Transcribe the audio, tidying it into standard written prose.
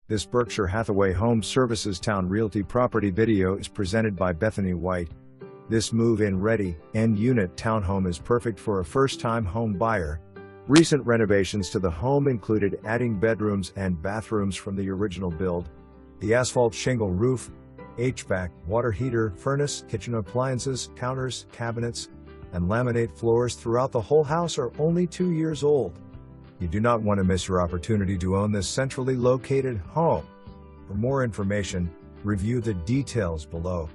This Berkshire Hathaway Home Services Towne Realty property video is presented by Bethany White. This move-in ready, end unit townhome is perfect for a first-time home buyer. Recent renovations to the home included adding bedrooms and bathrooms from the original build. The asphalt shingle roof, HVAC, water heater, furnace, kitchen appliances, counters, cabinets, and laminate floors throughout the whole house are only 2 years old. You do not want to miss your opportunity to own this centrally located home. For more information, review the details below.